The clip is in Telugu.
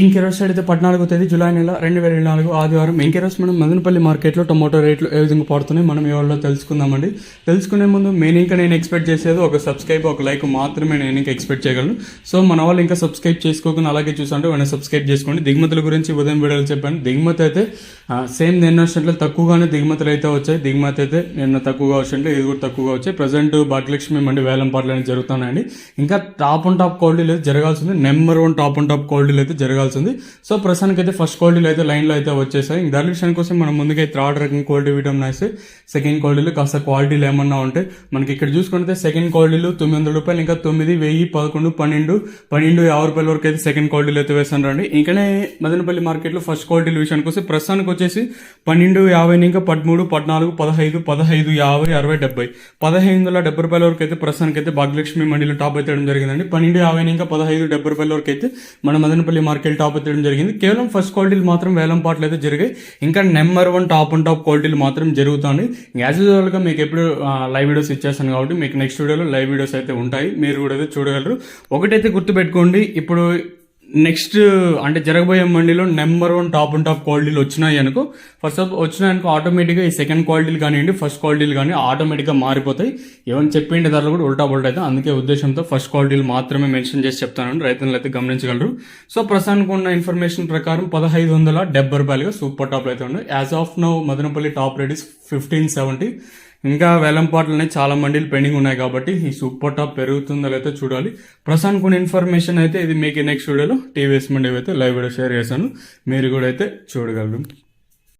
ఇంకెరోజు సైడ్ అయితే 14వ తేదీ జూలై నెల 2024 ఆదివారం. ఇంకెరోజు మనం మదనపల్లి మార్కెట్లో టొమాటో రేట్లు ఏ విధంగా పడుతున్నాయి మనం ఇవాళ తెలుసుకుందామండి. తెలుసుకునే ముందు నేను ఎక్స్పెక్ట్ చేసేది ఒక సబ్స్క్రైబ్ ఒక లైక్ మాత్రమే నేను ఇంకా ఎక్స్పెక్ట్ చేయగలను. సో మన వాళ్ళు ఇంకా సబ్స్క్రైబ్ చేసుకోకుండా అలాగే చూసాంటే వెంటనే సబ్స్క్రైబ్ చేసుకోండి. దిగుమతుల గురించి ఉదయం వీడియోలు చెప్పాను. దిగుమతి అయితే సేమ్ నిన్న వచ్చినట్లు తక్కువగానే దిగుమతులు అయితే వచ్చాయి. దిగుమతి అయితే నిన్న తక్కువగా వచ్చినట్లు ఇది కూడా తక్కువగా వచ్చాయి. ప్రజెంట్ భాగ్యలక్ష్మి మండి వేలంపాట్లు అనేది జరుగుతున్నాయండి. ఇంకా టాప్ అండ్ టాప్ క్వాలిటీలు అయితే జరగాల్సింది. నెంబర్ 1 టాప్ అండ్ టాప్ క్వాలిటీలు అయితే జరగాల్సింది. సో ప్రస్తుతానికి అయితే ఫస్ట్ క్వాలిటీలు అయితే లైన్లో అయితే వచ్చేసాయి. ధర విషయానికి కోసం మనం ముందుకైతే థర్డ్ రకం క్వాలిటీ విటమిన్ అయితే సెకండ్ క్వాలిటీలు కాస్త క్వాలిటీలు ఏమన్నా ఉంటే మనకి ఇక్కడ చూసుకుంటే సెకండ్ క్వాలిటీలు 900 రూపాయలు, ఇంకా 9, 1000, 11, 12, 50 రూపాయల వరకు అయితే సెకండ్ క్వాలిటీలు అయితే వేసాను రండి. ఇంకనే మదనపల్లి మార్కెట్లో ఫస్ట్ క్వాలిటీల విషయానికి వస్తే ప్రస్తుతానికి వచ్చేసి 1250, ఇంకా 13, 14, 15, 15, 50, 60, 70, 1570 రూపాయల వరకు అయితే ప్రస్తుతానికి అయితే భాగ్యలక్ష్మి మండీలో టాప్ అయితే జరిగిందండి. 1250, ఇంకా 1570 రూపాయల వరకు అయితే మన మదనపల్లి మార్కెట్ టాప్ అయితే జరిగింది. కేవలం ఫస్ట్ క్వాలిటీలు మాత్రం వేలం పాటలు అయితే జరిగాయి. ఇంకా నెంబర్ 1 టాప్ అండ్ టాప్ క్వాలిటీలు మాత్రం జరుగుతాయి. యాజ్ యూజువల్ గా మీకు ఎప్పుడు లైవ్ వీడియోస్ ఇచ్చేస్తాను కాబట్టి మీకు నెక్స్ట్ వీడియోలో లైవ్ వీడియోస్ అయితే ఉంటాయి, మీరు కూడా అయితే చూడగలరు. ఒకటైతే గుర్తుపెట్టుకోండి, ఇప్పుడు నెక్స్ట్ అంటే జరగబోయే మండీలో నెంబర్ 1 టాప్ అండ్ టాప్ క్వాలిటీలు వచ్చినాయి అనుకో, ఫస్ట్ ఆఫ్ వచ్చినాయనుకో ఆటోమేటిక్గా ఈ సెకండ్ క్వాలిటీలు కానివ్వండి ఫస్ట్ క్వాలిటీలు కానీ ఆటోమేటిక్గా మారిపోతాయి. ఏమైనా చెప్పిండే ధరలు కూడా ఉల్టా అయితే, అందుకే ఉద్దేశంతో ఫస్ట్ క్వాలిటీలు మాత్రమే మెన్షన్ చేసి చెప్తాను, రైతులు అయితే గమనించగలరు. సో ప్రస్తుతానికి ఉన్న ఇన్ఫర్మేషన్ ప్రకారం 1570 రూపాయలుగా సూపర్ టాప్లు అయితే ఉన్నాయి. As of now Madanapalle top rate is 1570. ఇంకా వేలంపాట్లు అనేవి చాలా మండీలు పెండింగ్ ఉన్నాయి కాబట్టి ఈ సూపర్ టాప్ పెరుగుతుందో లేదో చూడాలి. ప్రస్తుతానికి కొన్ని ఇన్ఫర్మేషన్ అయితే ఇది మీకు నెక్స్ట్ వీడియోలో టీవీఎస్ మండీ అయితే లైవ్ వీడియో షేర్ చేశాను, మీరు కూడా అయితే చూడగలరు.